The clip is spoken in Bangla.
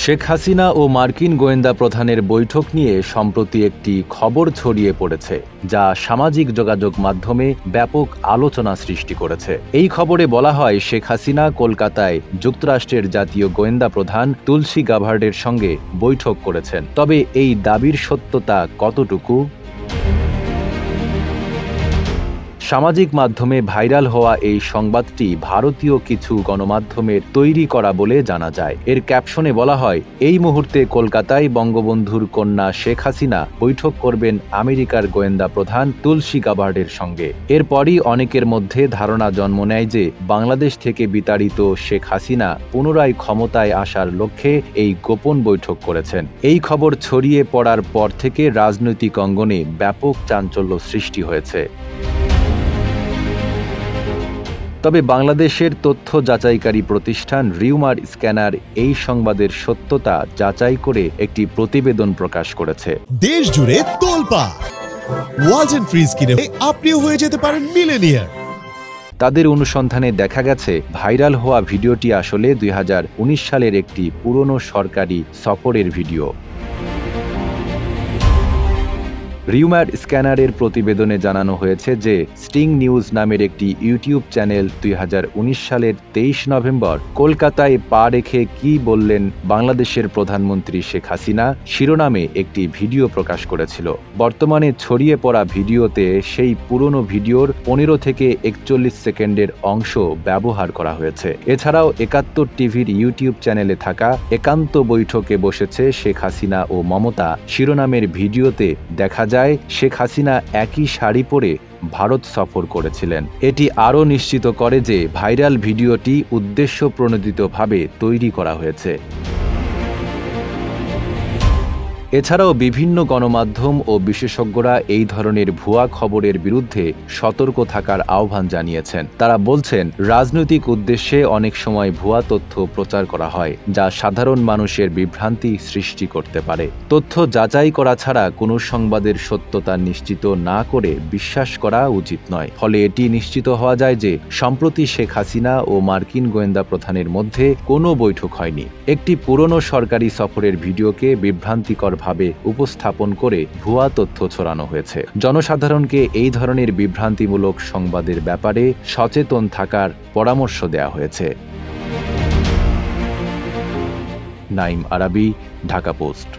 শেখ হাসিনা ও মার্কিন গোয়েন্দা প্রধানের বৈঠক নিয়ে সম্প্রতি একটি খবর ছড়িয়ে পড়েছে, যা সামাজিক যোগাযোগ মাধ্যমে ব্যাপক আলোচনা সৃষ্টি করেছে। এই খবরে বলা হয়, শেখ হাসিনা কলকাতায় যুক্তরাষ্ট্রের জাতীয় গোয়েন্দা প্রধান তুলসী গাভার্ডের সঙ্গে বৈঠক করেছেন। তবে এই দাবির সত্যতা কতটুকু? সামাজিক মাধ্যমে ভাইরাল হওয়া এই সংবাদটি ভারতীয় কিছু গণমাধ্যমের তৈরি করা বলে জানা যায়। এর ক্যাপশনে বলা হয়, এই মুহূর্তে কলকাতায় বঙ্গবন্ধুর কন্যা শেখ হাসিনা বৈঠক করবেন আমেরিকার গোয়েন্দা প্রধান তুলসী গাভার্ডের সঙ্গে। এরপরই অনেকের মধ্যে ধারণা জন্ম নেয় যে বাংলাদেশ থেকে বিতাড়িত শেখ হাসিনা পুনরায় ক্ষমতায় আসার লক্ষ্যে এই গোপন বৈঠক করেছেন। এই খবর ছড়িয়ে পড়ার পর থেকে রাজনৈতিক অঙ্গনে ব্যাপক চাঞ্চল্য সৃষ্টি হয়েছে। তবে বাংলাদেশের তথ্য যাচাইকারী প্রতিষ্ঠান রিউমার স্ক্যানার এই সংবাদের সত্যতা যাচাই করে একটি প্রতিবেদন প্রকাশ করেছে। দেশ জুড়ে তোলপাড়, ওয়ালটন ফ্রিজ কিনে আপনিও হয়ে যেতে পারেন মিলেনিয়ার। তাদের অনুসন্ধানে দেখা গেছে, ভাইরাল হওয়া ভিডিওটি আসলে 2019 সালের একটি পুরনো সরকারি সফরের ভিডিও। রিউমার স্ক্যানারের প্রতিবেদনে জানানো হয়েছে যে স্টিং নিউজ নামের একটি ইউটিউব চ্যানেল 2019 সালের 23 নভেম্বর কলকাতায় পা রেখে কি বললেন বাংলাদেশের প্রধানমন্ত্রী শেখ হাসিনা শিরোনামে একটি ভিডিও প্রকাশ করেছিল। বর্তমানে ছড়িয়ে পড়া ভিডিওতে সেই পুরনো ভিডিওর 15 থেকে 41 সেকেন্ডের অংশ ব্যবহার করা হয়েছে। এছাড়াও 71 টিভির ইউটিউব চ্যানেলে থাকা একান্ত বৈঠকে বসেছে শেখ হাসিনা ও মমতা শিরোনামের ভিডিওতে দেখা যায় শেখ হাসিনা একই শাড়ি পরে ভারত সফর করেছিলেন। এটি আরও নিশ্চিত করে যে ভাইরাল ভিডিওটি উদ্দেশ্যপ্রণোদিতভাবে তৈরি করা হয়েছে। এছাড়াও বিভিন্ন গণমাধ্যম ও বিশেষজ্ঞরা এই ধরনের ভুয়া খবরের বিরুদ্ধে সতর্ক থাকার আহ্বান জানিয়েছেন। তারা বলছেন, রাজনৈতিক উদ্দেশ্যে অনেক সময় ভুয়া তথ্য প্রচার করা হয়, যা সাধারণ মানুষের বিভ্রান্তি সৃষ্টি করতে পারে। তথ্য যাচাই করা ছাড়া কোনো সংবাদের সত্যতা নিশ্চিত না করে বিশ্বাস করা উচিত নয়। ফলে এটি নিশ্চিত হওয়া যায় যে সম্প্রতি শেখ হাসিনা ও মার্কিন গোয়েন্দা প্রধানের মধ্যে কোনো বৈঠক হয়নি। একটি পুরনো সরকারি সফরের ভিডিওকে বিভ্রান্তিকর ভাবে উপস্থাপন করে ভুয়া তথ্য ছড়ানো হয়েছে। জনসাধারণকে এই ধরনের বিভ্রান্তিমূলক সংবাদের ব্যাপারে সচেতন থাকার পরামর্শ দেওয়া হয়েছে। নাইম আরাবী, ঢাকা পোস্ট।